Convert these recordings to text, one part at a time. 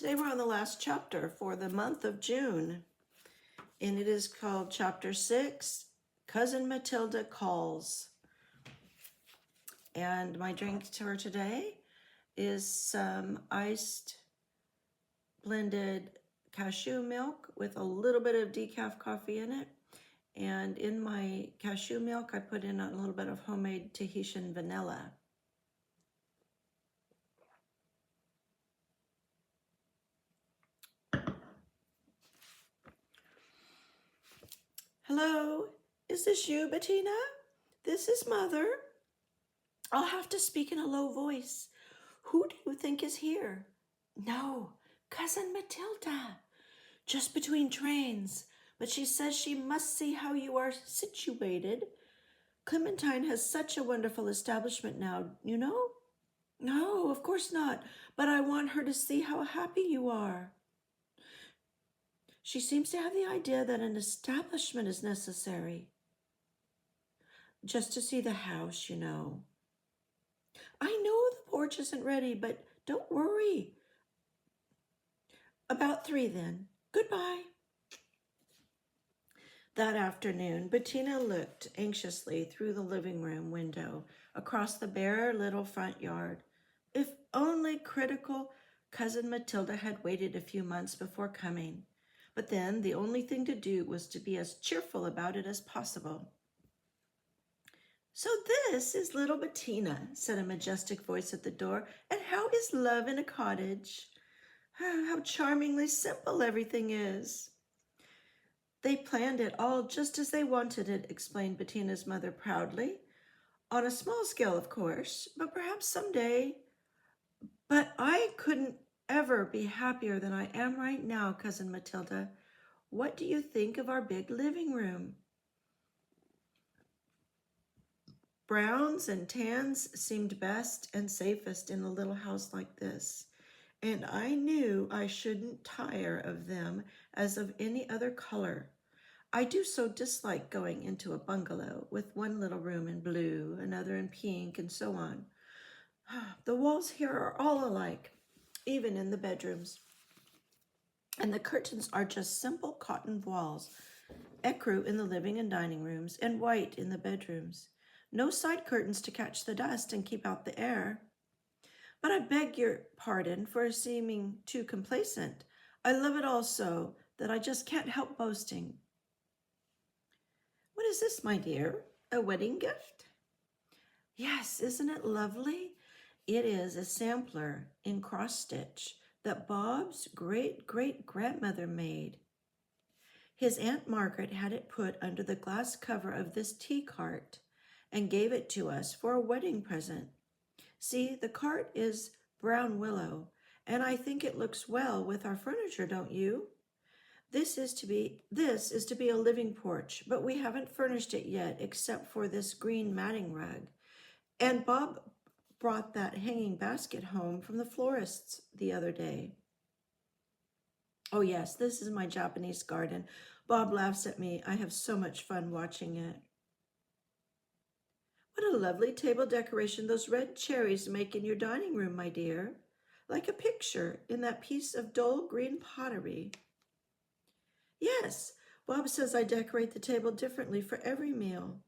Today we're on the last chapter for the month of June, and it is called Chapter 6, Cousin Matilda Calls. And my drink for today is some iced blended cashew milk with a little bit of decaf coffee in it. And in my cashew milk, I put in a little bit of homemade Tahitian vanilla. Hello, is this you, Bettina? This is Mother. I'll have to speak in a low voice. Who do you think is here? No, Cousin Matilda. Just between trains, but she says she must see how you are situated. Clementine has such a wonderful establishment now, you know? No, of course not, but I want her to see how happy you are. She seems to have the idea that an establishment is necessary. Just to see the house, you know. I know the porch isn't ready, but don't worry. About 3 then. Goodbye. That afternoon, Bettina looked anxiously through the living room window across the bare little front yard. If only critical Cousin Matilda had waited a few months before coming. But then the only thing to do was to be as cheerful about it as possible. So this is little Bettina, said a majestic voice at the door. And how is love in a cottage? How charmingly simple everything is. They planned it all just as they wanted it, explained Bettina's mother proudly. On a small scale, of course, but perhaps someday. But I couldn't ever be happier than I am right now, Cousin Matilda. What do you think of our big living room? Browns and tans seemed best and safest in a little house like this, and I knew I shouldn't tire of them as of any other color. I do so dislike going into a bungalow with one little room in blue, another in pink, and so on. The walls here are all alike, even in the bedrooms. And the curtains are just simple cotton walls, ecru in the living and dining rooms, and white in the bedrooms. No side curtains to catch the dust and keep out the air. But I beg your pardon for seeming too complacent. I love it all so that I just can't help boasting. What is this, my dear? A wedding gift? Yes, isn't it lovely? It is a sampler in cross-stitch that Bob's great-great-grandmother made. His Aunt Margaret had it put under the glass cover of this tea cart and gave it to us for a wedding present. See, the cart is brown willow, and I think it looks well with our furniture, don't you? This is to be a living porch, but we haven't furnished it yet except for this green matting rug. And Bob brought that hanging basket home from the florist's the other day. Oh yes, this is my Japanese garden. Bob laughs at me. I have so much fun watching it. What a lovely table decoration those red cherries make in your dining room, my dear. Like a picture in that piece of dull green pottery. Yes, Bob says I decorate the table differently for every meal.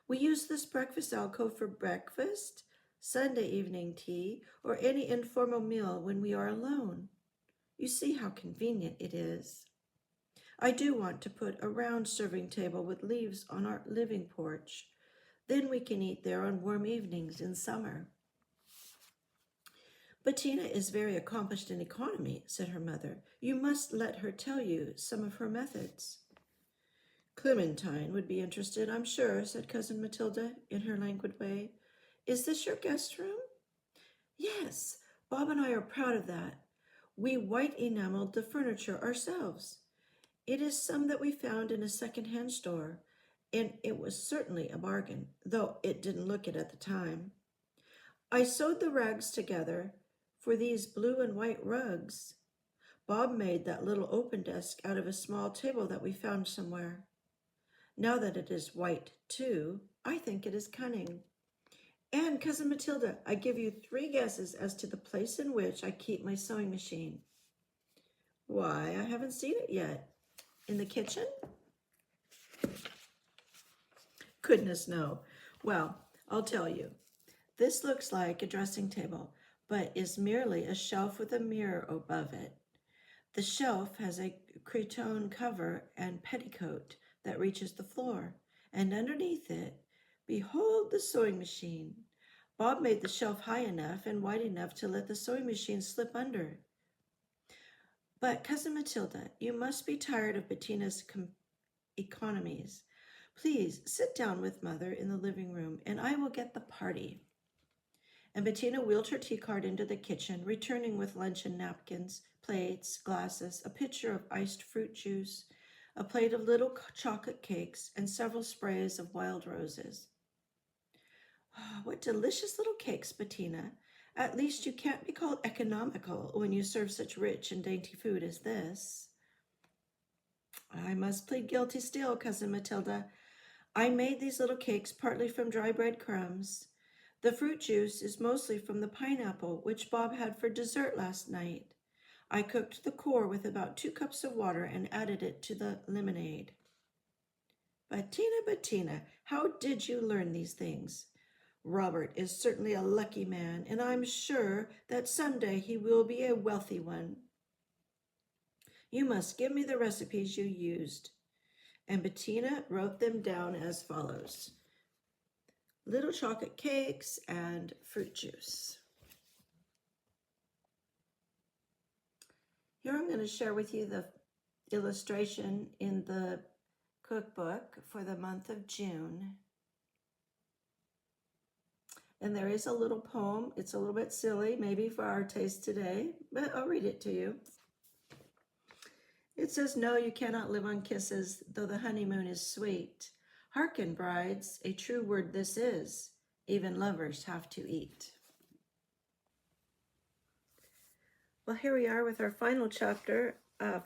We use this breakfast alcove for breakfast, Sunday evening tea, or any informal meal when we are alone. You see how convenient it is. I do want to put a round serving table with leaves on our living porch. Then we can eat there on warm evenings in summer. Bettina is very accomplished in economy, said her mother. You must let her tell you some of her methods. Clementine would be interested, I'm sure, said Cousin Matilda in her languid way. Is this your guest room? Yes, Bob and I are proud of that. We white enameled the furniture ourselves. It is some that we found in a second-hand store, and it was certainly a bargain, though it didn't look it at the time. I sewed the rags together for these blue and white rugs. Bob made that little open desk out of a small table that we found somewhere. Now that it is white, too, I think it is cunning. And, Cousin Matilda, I give you 3 guesses as to the place in which I keep my sewing machine. Why, I haven't seen it yet. In the kitchen? Goodness, no. Well, I'll tell you. This looks like a dressing table, but is merely a shelf with a mirror above it. The shelf has a cretonne cover and petticoat that reaches the floor, and underneath it, behold the sewing machine. Bob made the shelf high enough and wide enough to let the sewing machine slip under. But, Cousin Matilda, you must be tired of Bettina's economies. Please sit down with Mother in the living room, and I will get the party. And Bettina wheeled her tea cart into the kitchen, returning with luncheon napkins, plates, glasses, a pitcher of iced fruit juice, a plate of little chocolate cakes, and several sprays of wild roses. Oh, what delicious little cakes, Bettina. At least you can't be called economical when you serve such rich and dainty food as this. I must plead guilty still, Cousin Matilda. I made these little cakes partly from dry bread crumbs. The fruit juice is mostly from the pineapple, which Bob had for dessert last night. I cooked the core with about 2 cups of water and added it to the lemonade. Bettina, how did you learn these things? Robert is certainly a lucky man, and I'm sure that someday he will be a wealthy one. You must give me the recipes you used. And Bettina wrote them down as follows: little chocolate cakes and fruit juice. Here I'm going to share with you the illustration in the cookbook for the month of June. And there is a little poem. It's a little bit silly, maybe for our taste today, but I'll read it to you. It says, "No, you cannot live on kisses, though the honeymoon is sweet. Hearken, brides, a true word this is. Even lovers have to eat." Well, here we are with our final chapter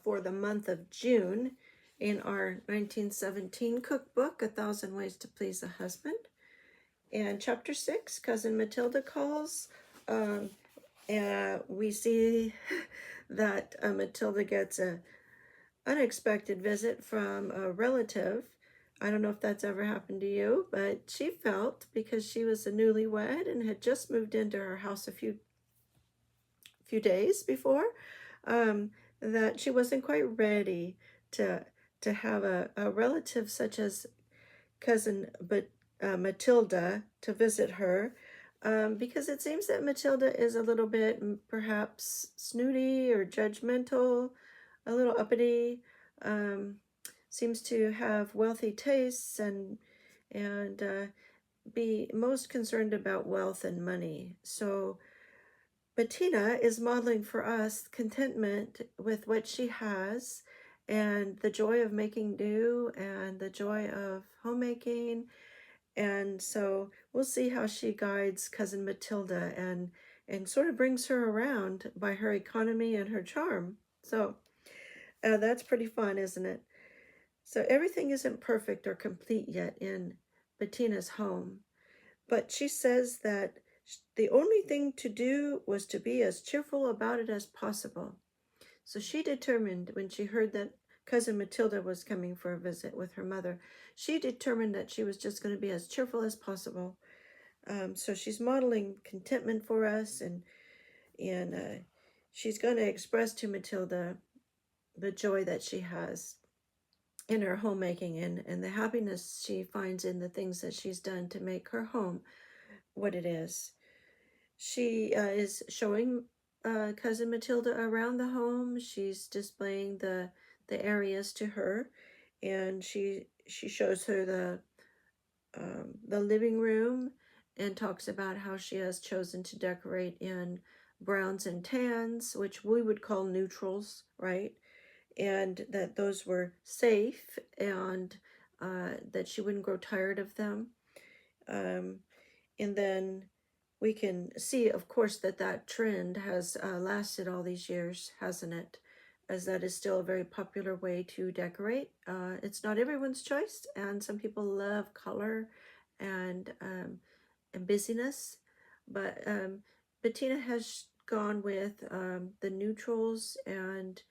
for the month of June in our 1917 cookbook, 1,000 Ways to Please a Husband. And chapter 6, Cousin Matilda Calls. We see that Matilda gets an unexpected visit from a relative. I don't know if that's ever happened to you, but she felt, because she was a newlywed and had just moved into her house a few days before, that she wasn't quite ready to have a relative such as Cousin Matilda to visit her, because it seems that Matilda is a little bit perhaps snooty or judgmental, a little uppity, seems to have wealthy tastes and be most concerned about wealth and money. So Bettina is modeling for us contentment with what she has and the joy of making do and the joy of homemaking. And so we'll see how she guides Cousin Matilda and sort of brings her around by her economy and her charm. So that's pretty fun, isn't it? So everything isn't perfect or complete yet in Bettina's home, but she says that the only thing to do was to be as cheerful about it as possible. So she determined, when she heard that Cousin Matilda was coming for a visit with her mother, she determined that she was just going to be as cheerful as possible. So she's modeling contentment for us, and she's going to express to Matilda the joy that she has in her homemaking and the happiness she finds in the things that she's done to make her home what it is. She is showing Cousin Matilda around the home. She's displaying the areas to her, and she shows her the living room and talks about how she has chosen to decorate in browns and tans, which we would call neutrals, right? And that those were safe, and that she wouldn't grow tired of them. And then we can see, of course, that trend has lasted all these years, hasn't it? As that is still a very popular way to decorate. It's not everyone's choice, and some people love color and busyness, but Bettina has gone with the neutrals and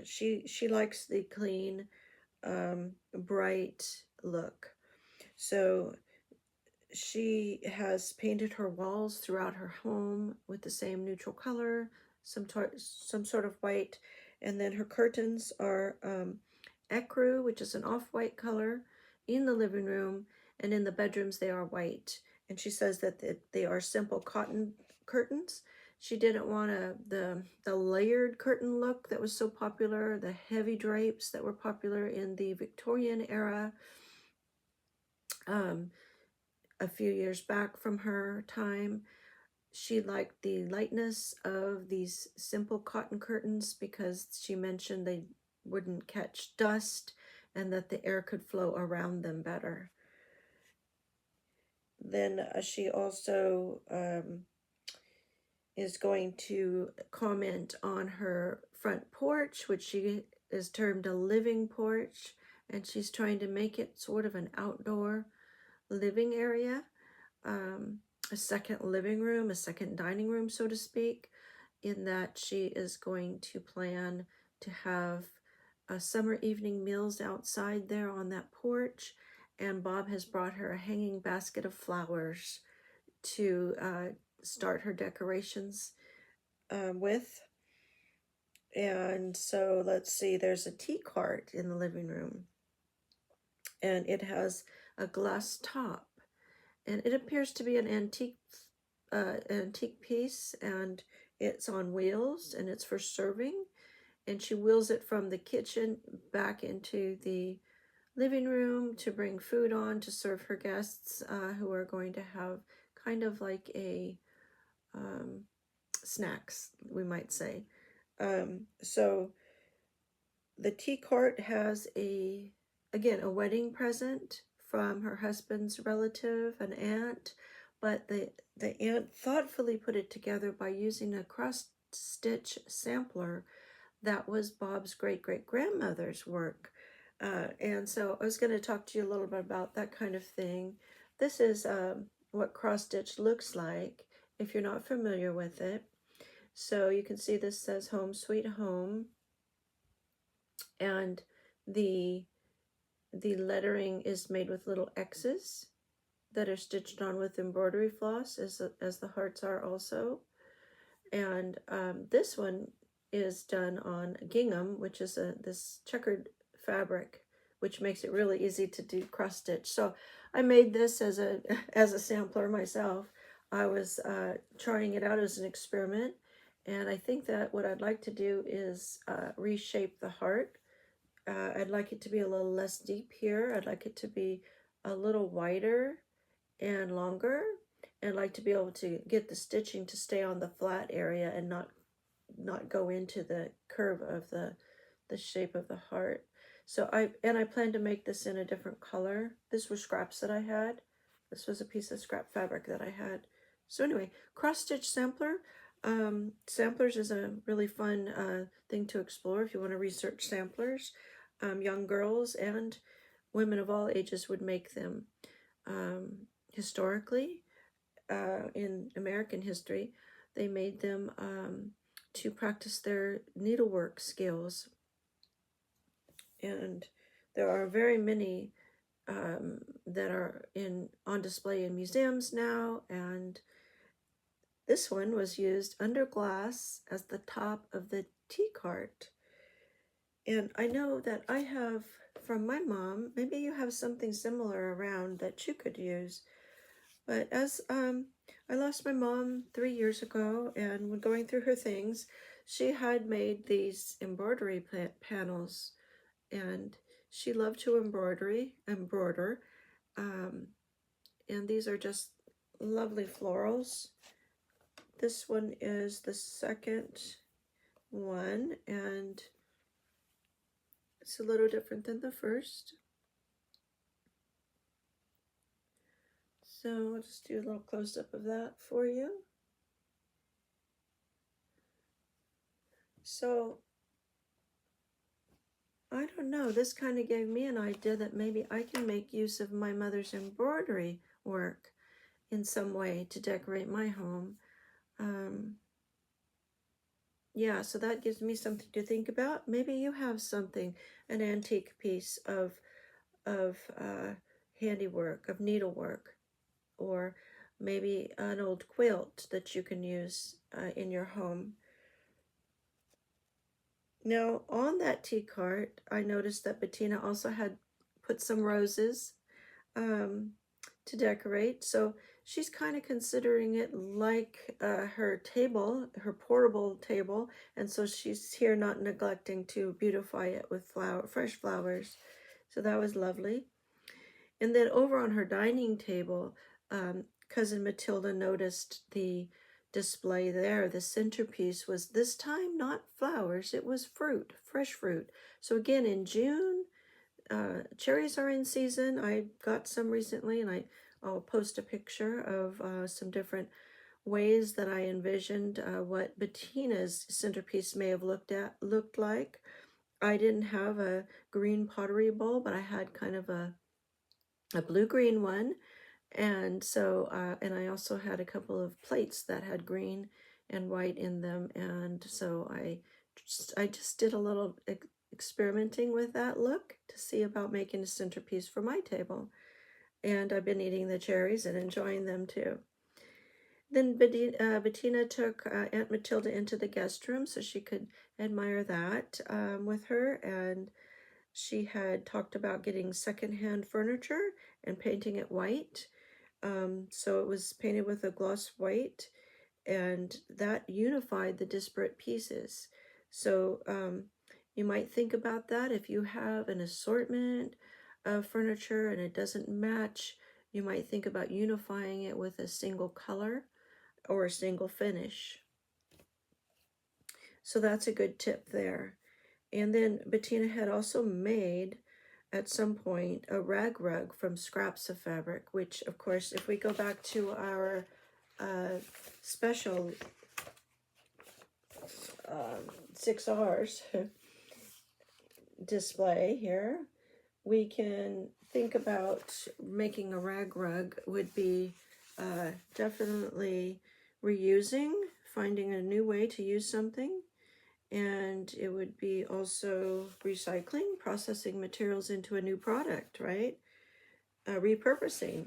She likes the clean, bright look. So she has painted her walls throughout her home with the same neutral color, some sort of white, and then her curtains are ecru, which is an off-white color, in the living room, and in the bedrooms they are white. And she says that they are simple cotton curtains. She didn't want the layered curtain look that was so popular, the heavy drapes that were popular in the Victorian era. Um, a few years back from her time. She liked the lightness of these simple cotton curtains because she mentioned they wouldn't catch dust and that the air could flow around them better. Then she also is going to comment on her front porch, which she is termed a living porch, and she's trying to make it sort of an outdoor living area, a second living room, a second dining room, so to speak, in that she is going to plan to have summer evening meals outside there on that porch. And Bob has brought her a hanging basket of flowers to start her decorations with. And so let's see, there's a tea cart in the living room, and it has a glass top, and it appears to be an antique piece, and it's on wheels, and it's for serving. And she wheels it from the kitchen back into the living room to bring food on to serve her guests who are going to have kind of like a snacks, we might say. So the tea cart has again, a wedding present from her husband's relative, an aunt, but the aunt thoughtfully put it together by using a cross-stitch sampler that was Bob's great-great-grandmother's work. And so I was going to talk to you a little bit about that kind of thing. This is what cross-stitch looks like if you're not familiar with it. So you can see this says Home Sweet Home, and the lettering is made with little X's that are stitched on with embroidery floss, as the hearts are also. And this one is done on gingham, which is this checkered fabric, which makes it really easy to do cross stitch. So I made this as a sampler myself. I was trying it out as an experiment, and I think that what I'd like to do is reshape the heart. I'd like it to be a little less deep here. I'd like it to be a little wider and longer. And I'd like to be able to get the stitching to stay on the flat area and not go into the curve of the shape of the heart. So I plan to make this in a different color. These were scraps that I had. This was a piece of scrap fabric that I had. So anyway, cross stitch sampler. Samplers is a really fun thing to explore if you want to research samplers. Young girls and women of all ages would make them. Historically, in American history, they made them to practice their needlework skills. And there are very many that are on display in museums now, and this one was used under glass as the top of the tea cart. And I know that I have from my mom, maybe you have something similar around that you could use. But as I lost my mom 3 years ago, and when going through her things, she had made these embroidery panels, and she loved to embroider. And these are just lovely florals. This one is the second one, and it's a little different than the first. So I'll just do a little close-up of that for you. So I don't know, this kind of gave me an idea that maybe I can make use of my mother's embroidery work in some way to decorate my home. yeah, so that gives me something to think about. Maybe you have something, an antique piece of handiwork, of needlework, or maybe an old quilt that you can use in your home. Now, on that tea cart, I noticed that Bettina also had put some roses um, to decorate. So she's kind of considering it like her table, her portable table. And so she's here not neglecting to beautify it with fresh flowers. So that was lovely. And then over on her dining table, Cousin Matilda noticed the display there. The centerpiece was this time not flowers, it was fruit, fresh fruit. So again, in June, cherries are in season. I got some recently, and I'll post a picture of some different ways that I envisioned what Bettina's centerpiece may have looked like. I didn't have a green pottery bowl, but I had kind of a blue-green one, and so and I also had a couple of plates that had green and white in them, and so I just did a little experimenting with that look to see about making a centerpiece for my table. And I've been eating the cherries and enjoying them too. Then Bettina took Aunt Matilda into the guest room so she could admire that with her, and she had talked about getting secondhand furniture and painting it white. So it was painted with a gloss white, and that unified the disparate pieces. So you might think about that if you have an assortment of furniture and it doesn't match. You might think about unifying it with a single color or a single finish. So that's a good tip there. And then Bettina had also made at some point a rag rug from scraps of fabric, which of course, if we go back to our special 6 R's display here, we can think about making a rag rug would be definitely reusing, finding a new way to use something. And it would be also recycling, processing materials into a new product, right? Repurposing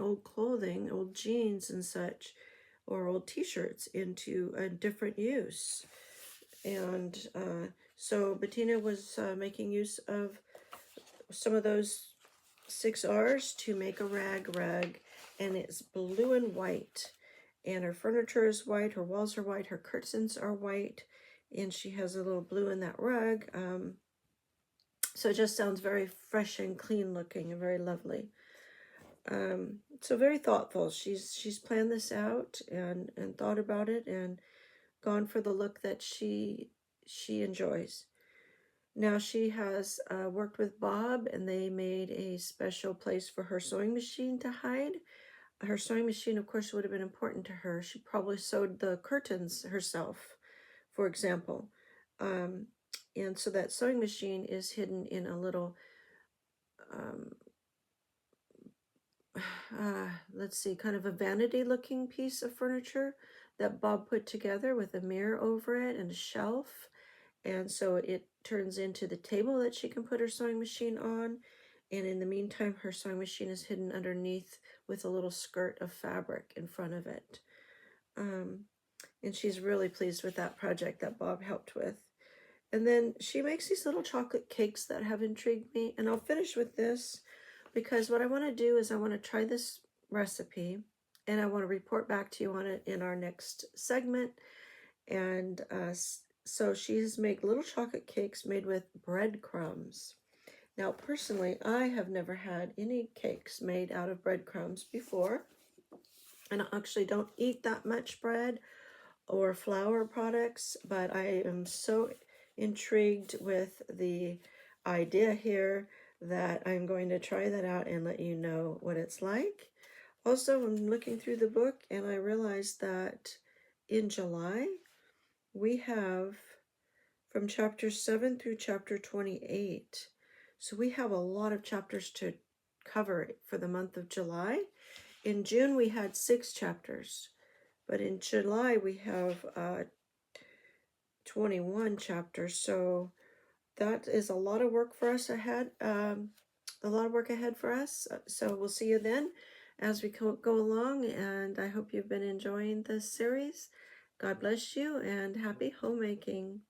old clothing, old jeans and such, or old t-shirts into a different use. And so Bettina was making use of some of those 6 R's to make a rag rug, and it's blue and white. And her furniture is white, her walls are white, her curtains are white, and she has a little blue in that rug. So it just sounds very fresh and clean looking and very lovely. So very thoughtful. She's planned this out and thought about it and gone for the look that she enjoys. Now she has worked with Bob, and they made a special place for her sewing machine to hide. Her sewing machine, of course, would have been important to her. She probably sewed the curtains herself, for example. And so that sewing machine is hidden in a little, let's see, kind of a vanity-looking piece of furniture that Bob put together with a mirror over it and a shelf. And so it turns into the table that she can put her sewing machine on. And in the meantime, her sewing machine is hidden underneath with a little skirt of fabric in front of it. And she's really pleased with that project that Bob helped with. And then she makes these little chocolate cakes that have intrigued me. And I'll finish with this because what I want to do is I want to try this recipe and I want to report back to you on it in our next segment. And so she's made little chocolate cakes made with breadcrumbs. Now, personally, I have never had any cakes made out of breadcrumbs before. And I actually don't eat that much bread or flour products, but I am so intrigued with the idea here that I'm going to try that out and let you know what it's like. Also, I'm looking through the book and I realized that in July, we have from chapter 7 through chapter 28. So we have a lot of chapters to cover for the month of July. In June, we had 6 chapters. But in July, we have 21 chapters. So that is a lot of work for us ahead. A lot of work ahead for us. So we'll see you then as we go along. And I hope you've been enjoying this series. God bless you and happy homemaking.